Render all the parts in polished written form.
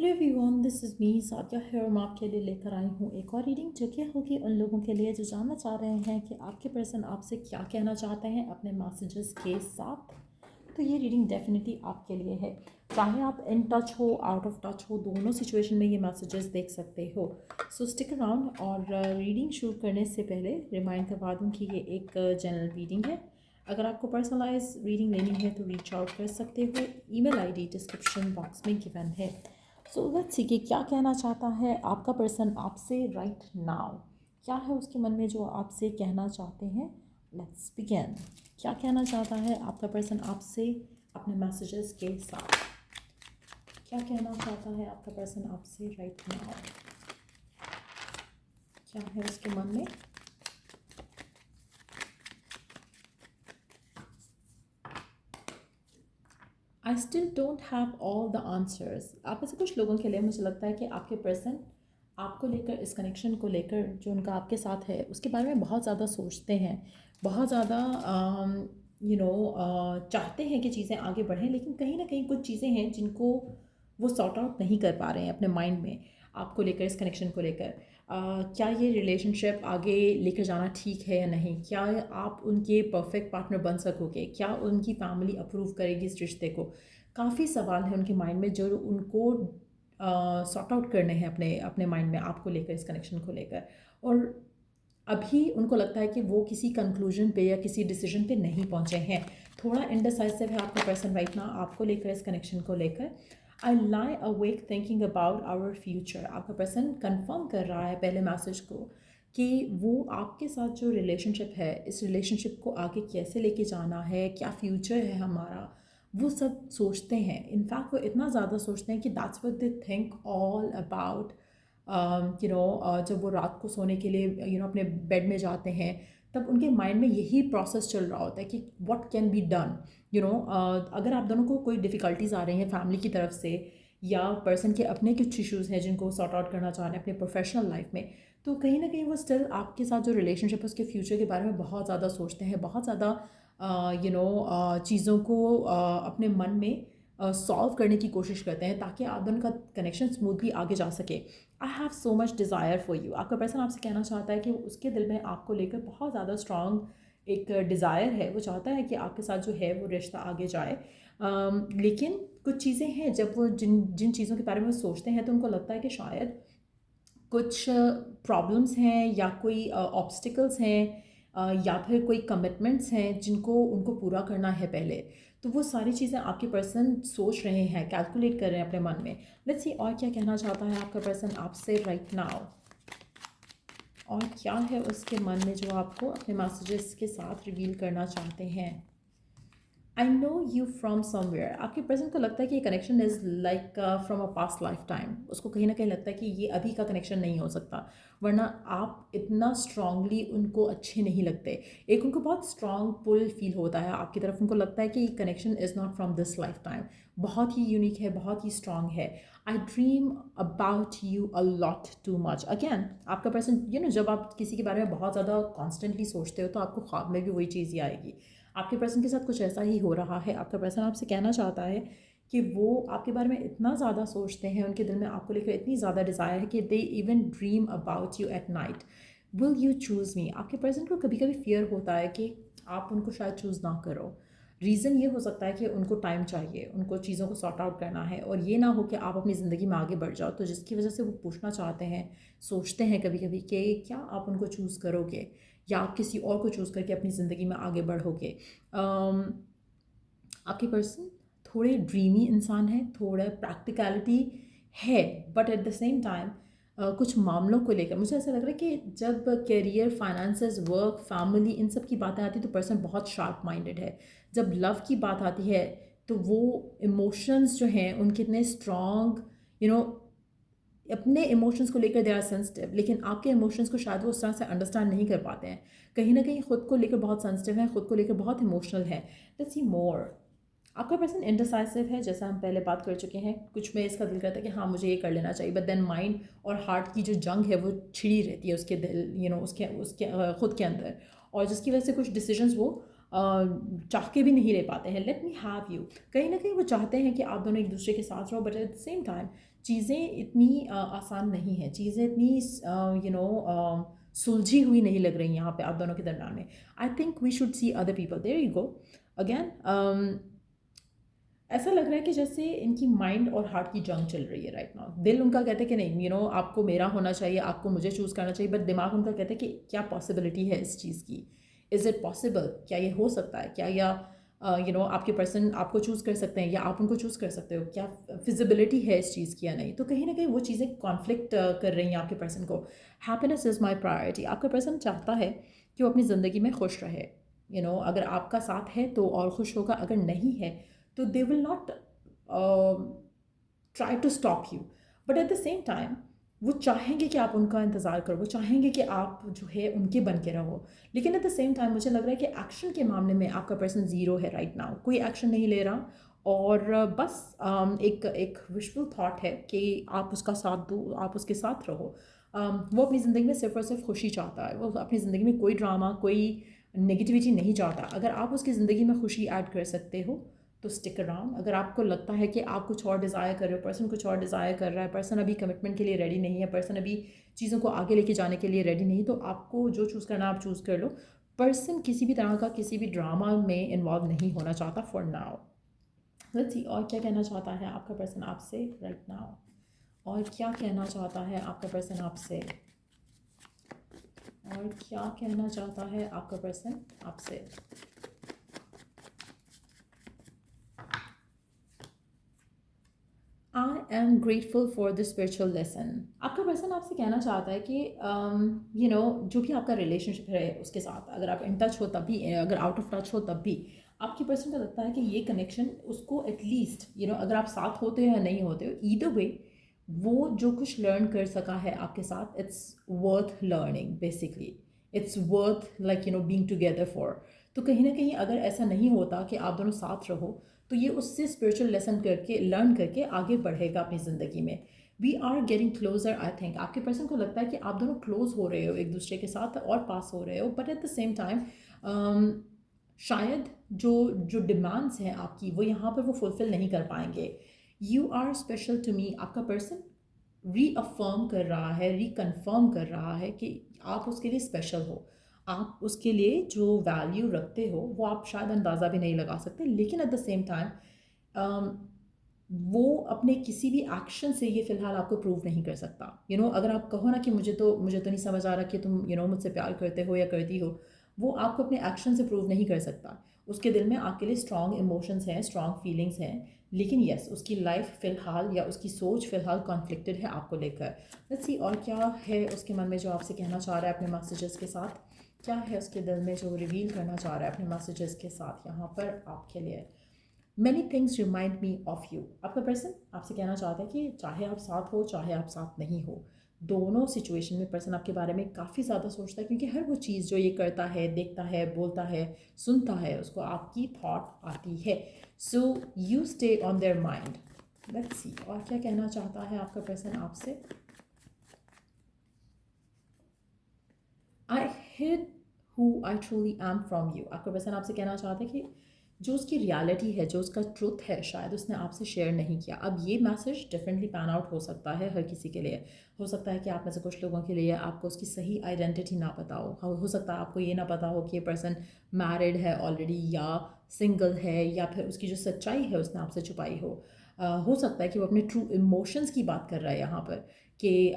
Hello everyone, this is me Sadia है। मैं आपके लिए लेकर आई हूँ एक और रीडिंग जो कि होगी उन लोगों के लिए जो जानना चाह रहे हैं कि आपके पर्सन आपसे क्या कहना चाहते हैं अपने मैसेजेस के साथ। तो ये रीडिंग डेफिनेटली आपके लिए है। चाहे आप इन टच हो, आउट ऑफ टच हो, दोनों सिचुएशन में ये मैसेजेस देख सकते हो। सो स्टिक अराउंड। और रीडिंग शुरू करने से पहले रिमाइंड करवा दूँ कि ये एक जनरल रीडिंग है। अगर आपको पर्सनलाइज रीडिंग लेनी है तो रीच आउट कर सकते हो। ईमेल आईडी डिस्क्रिप्शन बॉक्स में गिवन है। सो लेट्स सी कि क्या कहना चाहता है आपका पर्सन आपसे राइट नाउ। क्या है उसके मन में जो आपसे कहना चाहते हैं। Let's begin. क्या कहना चाहता है आपका पर्सन आपसे अपने मैसेजेस के साथ। क्या कहना चाहता है आपका पर्सन आपसे राइट नाउ। क्या है उसके मन में। I still don't have all the answers. आप में से कुछ लोगों के लिए मुझे लगता है कि आपके पर्सन आपको लेकर, इस कनेक्शन को लेकर जो उनका आपके साथ है उसके बारे में बहुत ज़्यादा सोचते हैं, बहुत ज़्यादा चाहते हैं कि चीज़ें आगे बढ़ें, लेकिन कहीं ना कहीं कुछ चीज़ें हैं जिनको वो सॉर्ट आउट नहीं कर पा रहे हैं अपने माइंड में आपको लेकर, इस कनेक्शन को लेकर। क्या ये रिलेशनशिप आगे लेकर जाना ठीक है या नहीं, क्या आप उनके परफेक्ट पार्टनर बन सकोगे, क्या उनकी फैमिली अप्रूव करेगी इस रिश्ते को। काफ़ी सवाल हैं उनके माइंड में जो उनको सॉर्ट आउट करने हैं अपने अपने माइंड में आपको लेकर, इस कनेक्शन को लेकर। और अभी उनको लगता है कि वो किसी कंक्लूजन पे या किसी डिसीजन पे नहीं पहुंचे हैं। थोड़ा इनडिसाइसिव है आपका पर्सन राइट नाउ आपको लेकर, इस कनेक्शन को लेकर। I lie awake thinking about our future. आपका पर्सन कंफर्म कर रहा है पहले मैसेज को कि वो आपके साथ जो रिलेशनशिप है, इस रिलेशनशिप को आगे कैसे लेके जाना है, क्या फ्यूचर है हमारा, वो सब सोचते हैं। इनफैक्ट वो इतना ज़्यादा सोचते हैं कि that's what they think all about. जब वो रात को सोने के लिए अपने बेड में जाते हैं, तब उनके माइंड में यही प्रोसेस चल रहा होता है कि व्हाट कैन बी डन। अगर आप दोनों को कोई डिफ़िकल्टीज आ रही हैं फैमिली की तरफ से, या पर्सन के अपने कुछ इश्यूज़ हैं जिनको सॉर्ट आउट करना चाह रहे हैं अपने प्रोफेशनल लाइफ में, तो कहीं ना कहीं वो स्टिल आपके साथ जो रिलेशनशिप है उसके फ्यूचर के बारे में बहुत ज़्यादा सोचते हैं, बहुत ज़्यादा चीज़ों को अपने मन में सॉल्व करने की कोशिश करते हैं ताकि आप दोनों का कनेक्शन स्मूथली आगे जा सके। I have so much desire for you. आपका पर्सन आपसे कहना चाहता है कि उसके दिल में आपको लेकर बहुत ज़्यादा स्ट्रॉन्ग एक डिज़ायर है। वो चाहता है कि आपके साथ जो है वो रिश्ता आगे जाए। लेकिन कुछ चीज़ें हैं जब वो जिन जिन चीज़ों के बारे में वो सोचते हैं तो उनको लगता है कि शायद कुछ प्रॉब्लम्स हैं या कोई ऑब्स्टिकल्स हैं, या फिर कोई कमिटमेंट्स हैं जिनको उनको पूरा करना है पहले। तो वो सारी चीज़ें आपके पर्सन सोच रहे हैं, कैलकुलेट कर रहे हैं अपने मन में। लेट्स सी और क्या कहना चाहता है आपका पर्सन आपसे राइट नाउ। और क्या है उसके मन में जो आपको अपने मैसेजेस के साथ रिवील करना चाहते हैं। I know you from somewhere. आपके पर्सन को लगता है कि ये connection is like from a past life time. उसको कहीं ना कहीं लगता है कि ये अभी का कनेक्शन नहीं हो सकता, वरना आप इतना स्ट्रांगली उनको अच्छे नहीं लगते। एक उनको बहुत स्ट्रांग पुल फील होता है आपकी तरफ। उनको लगता है कि ये connection is not from this life time, बहुत ही यूनिक है, बहुत ही स्ट्रांग है। आई dream about you a lot too much. Again आपका पर्सन जब आप किसी के बारे में बहुत ज़्यादा कॉन्स्टेंटली सोचते हो तो आपको ख्वाब में भी वही चीज़ ही आएगी। आपके पर्सन के साथ कुछ ऐसा ही हो रहा है। आपका पर्सन आपसे कहना चाहता है कि वो आपके बारे में इतना ज़्यादा सोचते हैं, उनके दिल में आपको लेकर इतनी ज़्यादा डिज़ायर है कि they even dream about you at night. Will you choose me. आपके पर्सन को कभी कभी फियर होता है कि आप उनको शायद चूज़ ना करो। रीज़न ये हो सकता है कि उनको टाइम चाहिए, उनको चीज़ों को सॉर्ट आउट करना है, और ये ना हो कि आप अपनी ज़िंदगी में आगे बढ़ जाओ, तो जिसकी वजह से वो पूछना चाहते हैं, सोचते हैं कभी कभी कि क्या आप उनको चूज़ करोगे या आप किसी और को चूज़ करके अपनी ज़िंदगी में आगे बढ़ोगे। आपके पर्सन थोड़े ड्रीमी इंसान है, थोड़ा प्रैक्टिकलिटी है, but at the same time कुछ मामलों को लेकर मुझे ऐसा लग रहा है कि जब करियर, फाइनेंसेस, वर्क, फैमिली, इन सब की बातें आती हैं तो पर्सन बहुत शार्प माइंडेड है। जब लव की बात आती है तो वो इमोशंस जो हैं उनके इतने स्ट्रॉन्ग, यू नो अपने इमोशंस को लेकर दे आर सेंसिटिव, लेकिन आपके इमोशंस को शायद वो उस तरह से अंडरस्टैंड नहीं कर पाते हैं। कहीं ना कहीं खुद को लेकर बहुत सेंसिटिव है, खुद को लेकर बहुत इमोशनल है। लेट्स सी मोर। आपका पर्सन इंडिसाइसिव है, जैसा हम पहले बात कर चुके हैं। कुछ में इसका दिल करता है कि हाँ मुझे ये कर लेना चाहिए, बट देन माइंड और हार्ट की जो जंग है वो छिड़ी रहती है उसके दिल, उसके उसके खुद के अंदर, और जिसकी वजह से कुछ डिसीजंस वो चाह के भी नहीं ले पाते हैं, लेट मी हैव यू। कहीं ना कहीं वो चाहते हैं कि आप दोनों एक दूसरे के साथ रहो, but at the same time चीज़ें इतनी आसान नहीं हैं, चीज़ें इतनी सुलझी हुई नहीं लग रही यहाँ पे आप दोनों के दरम्यान में। I think we should see other people, there you go again. ऐसा लग रहा है कि जैसे इनकी माइंड और हार्ट की जंग चल रही है राइट नाउ। दिल उनका कहते हैं कि नहीं, आपको मेरा होना चाहिए, आपको मुझे चूज़ करना चाहिए, बट दिमाग उनका कहता है कि क्या पॉसिबिलिटी है इस चीज़ की, इज़ इट पॉसिबल, क्या ये हो सकता है, क्या या आपके पर्सन आपको चूज़ कर सकते हैं या आप उनको चूज़ कर सकते हो, क्या फिजिबिलिटी है इस चीज़ की या नहीं। तो कहीं ना कहीं वो चीज़ें कॉन्फ्लिक्ट कर रही हैं आपके पर्सन को। Happiness is my priority. आपका पर्सन चाहता है कि वो अपनी ज़िंदगी में खुश रहे। अगर आपका साथ है तो और खुश होगा, अगर नहीं है तो they will not try to stop you, but at the same time वो चाहेंगे कि आप उनका इंतज़ार करो, वो चाहेंगे कि आप जो है उनके बन के रहो। लेकिन एट द सेम टाइम मुझे लग रहा है कि एक्शन के मामले में आपका पर्सन ज़ीरो है राइट नाउ, कोई एक्शन नहीं ले रहा। और बस एक एक विशफुल थाट है कि आप उसका साथ दो, आप उसके साथ रहो। वो अपनी ज़िंदगी में सिर्फ और सिर्फ खुशी चाहता है, वो अपनी ज़िंदगी में कोई ड्रामा, कोई नेगेटिविटी नहीं चाहता। अगर आप उसकी ज़िंदगी में खुशी ऐड कर सकते हो तो स्टिक अराउंड। अगर आपको लगता है कि आप कुछ और डिज़ायर कर रहे हो, पर्सन कुछ और डिज़ायर कर रहा है, पर्सन अभी कमिटमेंट के लिए रेडी नहीं है, पर्सन अभी चीज़ों को आगे लेके जाने के लिए रेडी नहीं, तो आपको जो चूज़ करना आप चूज़ कर लो। पर्सन किसी भी तरह का किसी भी ड्रामा में इन्वॉल्व नहीं होना चाहता फॉर नाउ। लेट्स सी और क्या कहना चाहता है आपका पर्सन आपसे राइट नाउ, और क्या कहना चाहता है आपका पर्सन आपसे, और क्या कहना चाहता है आपका पर्सन आपसे। I am grateful for the spiritual lesson. आपका पर्सन आपसे कहना चाहता है कि जो भी आपका रिलेशनशिप है उसके साथ, अगर आप इन टच हो तब भी, अगर आउट ऑफ टच हो तब भी, आपके पर्सन को लगता है कि ये कनेक्शन उसको एटलीस्ट अगर आप साथ होते हो या नहीं होते हो, ईदर वे वो जो कुछ लर्न कर सका है आपके साथ, it's worth learning basically, it's worth like being together for. तो कहीं ना कहीं अगर ऐसा नहीं होता कि आप दोनों साथ रहो, तो ये उससे स्पिरिचुअल लेसन करके लर्न करके आगे बढ़ेगा अपनी ज़िंदगी में। We are getting closer. I think आपके पर्सन को लगता है कि आप दोनों क्लोज हो रहे हो एक दूसरे के साथ और पास हो रहे हो, but at the same time शायद जो जो डिमांड्स हैं आपकी वो यहाँ पर वो फुलफ़िल नहीं कर पाएंगे। You are special to me. आपका पर्सन रीअफर्म कर रहा है, रिकन्फर्म कर रहा है कि आप उसके लिए स्पेशल हो, आप उसके लिए जो वैल्यू रखते हो वो आप शायद अंदाज़ा भी नहीं लगा सकते। लेकिन एट द सेम टाइम वो अपने किसी भी एक्शन से ये फ़िलहाल आपको प्रूव नहीं कर सकता। अगर आप कहो ना कि मुझे तो नहीं समझ आ रहा कि तुम मुझसे प्यार करते हो या करती हो, वो आपको अपने एक्शन से प्रूव नहीं कर सकता। उसके दिल में आपके लिए स्ट्रॉन्ग इमोशंस हैं, स्ट्रॉन्ग फीलिंग्स हैं, लेकिन यस उसकी लाइफ फ़िलहाल या उसकी सोच फ़िलहाल कॉन्फ्लिक्टेड है आपको लेकर। लेट्स सी और क्या है उसके मन में जो आपसे कहना चाह रहा है अपने मैसेजेस के साथ, क्या है उसके दिल में जो रिवील करना चाह रहा है अपने मैसेजेस के साथ यहाँ पर आपके लिए। Many things remind me of you. आपका पर्सन आपसे कहना चाहता है कि चाहे आप साथ हो चाहे आप साथ नहीं हो, दोनों सिचुएशन में पर्सन आपके बारे में काफ़ी ज़्यादा सोचता है, क्योंकि हर वो चीज़ जो ये करता है, देखता है, बोलता है, सुनता है, उसको आपकी थॉट आती है। So you stay on their mind. Let's see और क्या कहना चाहता है आपका पर्सन आपसे। I hid who I truly am from you. आपका पर्सन आपसे कहना चाहता है कि जो उसकी रियलिटी है, जो उसका ट्रुथ है, शायद उसने आपसे शेयर नहीं किया। अब ये मैसेज डिफरेंटली पैन आउट हो सकता है हर किसी के लिए। हो सकता है कि आप में से कुछ लोगों के लिए आपको उसकी सही आइडेंटिटी ना पता हो सकता है आपको ये ना पता हो कि ये पर्सन मैरिड है ऑलरेडी या सिंगल है, या फिर उसकी जो सच्चाई है उसने आपसे छुपाई हो सकता है कि वो अपने ट्रू इमोशंस की बात कर रहा है यहाँ पर, कि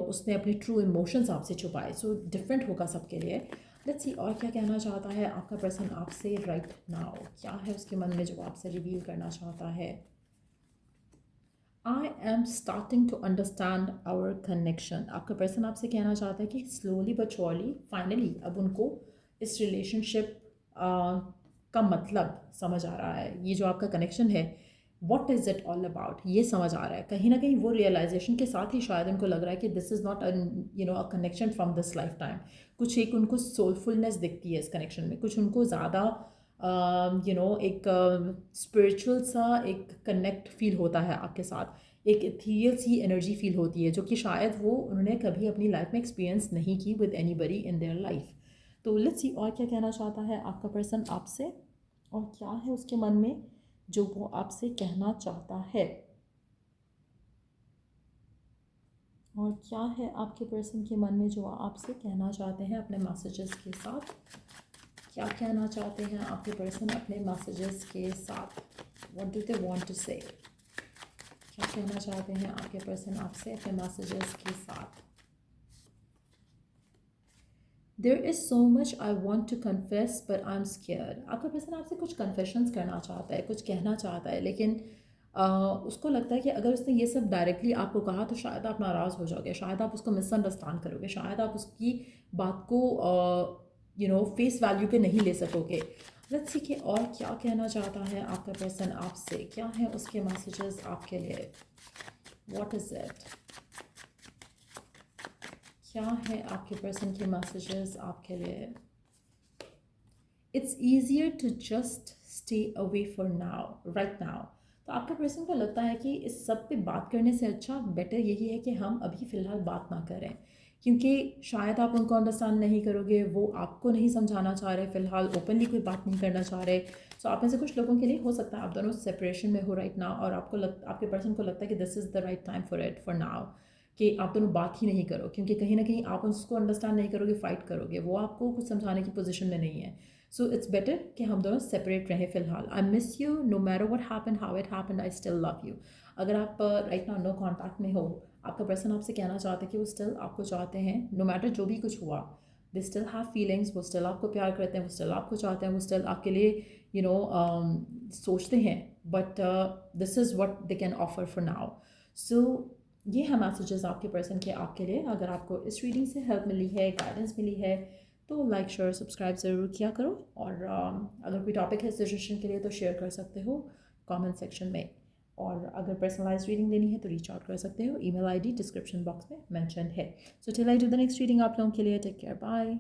उसने अपने ट्रू इमोशंस आपसे छुपाए। सो डिफरेंट होगा सबके लिए। लेट्स सी और क्या कहना चाहता है आपका पर्सन आपसे राइट नाउ, क्या है उसके मन में जो आपसे रिवील करना चाहता है। I am starting to understand our connection. आपका पर्सन आपसे कहना चाहता है कि स्लोली बट श्योरली फाइनली अब उनको इस रिलेशनशिप का मतलब समझ आ रहा है। ये जो आपका कनेक्शन है, what is it all about, ये समझ आ रहा है। कहीं ना कहीं वो रियलाइजेशन के साथ ही शायद उनको लग रहा है कि this is not a connection from this life time. कुछ एक उनको सोलफुलनेस दिखती है इस कनेक्शन में, कुछ उनको ज़्यादा एक स्पिरिचुअल सा एक कनेक्ट फील होता है आपके साथ, एक इथीरियल सी एनर्जी फील होती है जो कि शायद वो उन्होंने कभी अपनी लाइफ में एक्सपीरियंस नहीं की with anybody in their life. तो लेट्स सी और क्या कहना चाहता है आपका पर्सन आपसे, और क्या है उसके मन में जो वो आपसे कहना चाहता है, और क्या है आपके पर्सन के मन में जो आपसे कहना चाहते हैं अपने मैसेजेस के साथ। क्या कहना चाहते हैं आपके पर्सन अपने मैसेजेस के साथ, what do they want to say. क्या कहना चाहते हैं आपके पर्सन आपसे अपने मैसेजेस के साथ। There is so much I want to confess but I am scared. आपका पर्सन आपसे कुछ कन्फेशंस करना चाहता है, कुछ कहना चाहता है, लेकिन उसको लगता है कि अगर उसने ये सब डायरेक्टली आपको कहा तो शायद आप नाराज़ हो जाओगे, शायद आप उसको मिसअंडरस्टैंड करोगे, शायद आप उसकी बात को फेस वैल्यू पे नहीं ले सकोगे। लेट्स सी कि और क्या कहना चाहता है आपका पर्सन आपसे, क्या है उसके मैसेजेस आपके लिए, व्हाट इज़ इट। क्या है आपके पर्सन के मैसेजेस आपके लिए। It's easier to just stay away for now, right now. तो आपके पर्सन को लगता है कि इस सब पे बात करने से अच्छा बेटर यही है कि हम अभी फ़िलहाल बात ना करें, क्योंकि शायद आप उनको अंडरस्टैंड नहीं करोगे, वो आपको नहीं समझाना चाह रहे, फ़िलहाल ओपनली कोई बात नहीं करना चाह रहे। सो आप में से कुछ लोगों के लिए हो सकता है आप दोनों सेपरेशन में हो राइट नाउ, और आपके पर्सन को लगता है कि this is the right time for it for now, कि आप दोनों बात ही नहीं करो, क्योंकि कहीं ना कहीं आप उसको अंडरस्टैंड नहीं करोगे, फाइट करोगे, वो आपको कुछ समझाने की पोजीशन में नहीं है। सो इट्स बेटर कि हम दोनों सेपरेट रहें फ़िलहाल। I miss you know matter what happen, how it happen, I still love you. अगर आप राइट नाउ नो कॉन्टैक्ट में हो, आपका पर्सन आपसे कहना चाहते हैं कि वो स्टिल आपको चाहते हैं, नो मैटर जो भी कुछ हुआ, दे स्टिल हैव फीलिंग्स, वो स्टिल आपको प्यार करते हैं, वो स्टिल आपको चाहते हैं, वो स्टिल आपके लिए सोचते हैं, but this is what they can offer for now. So ये है मैसेजेस आपके पर्सन के आपके लिए। अगर आपको इस रीडिंग से हेल्प मिली है, गाइडेंस मिली है, तो लाइक शेयर सब्सक्राइब ज़रूर किया करो, और अगर कोई टॉपिक है सजेशन के लिए तो शेयर कर सकते हो कमेंट सेक्शन में, और अगर पर्सनलाइज रीडिंग लेनी है तो रीच आउट कर सकते हो, ईमेल आईडी डिस्क्रिप्शन बॉक्स में मेंशन है। So till I do the next reading आप लोगों के लिए टेक केयर, बाय।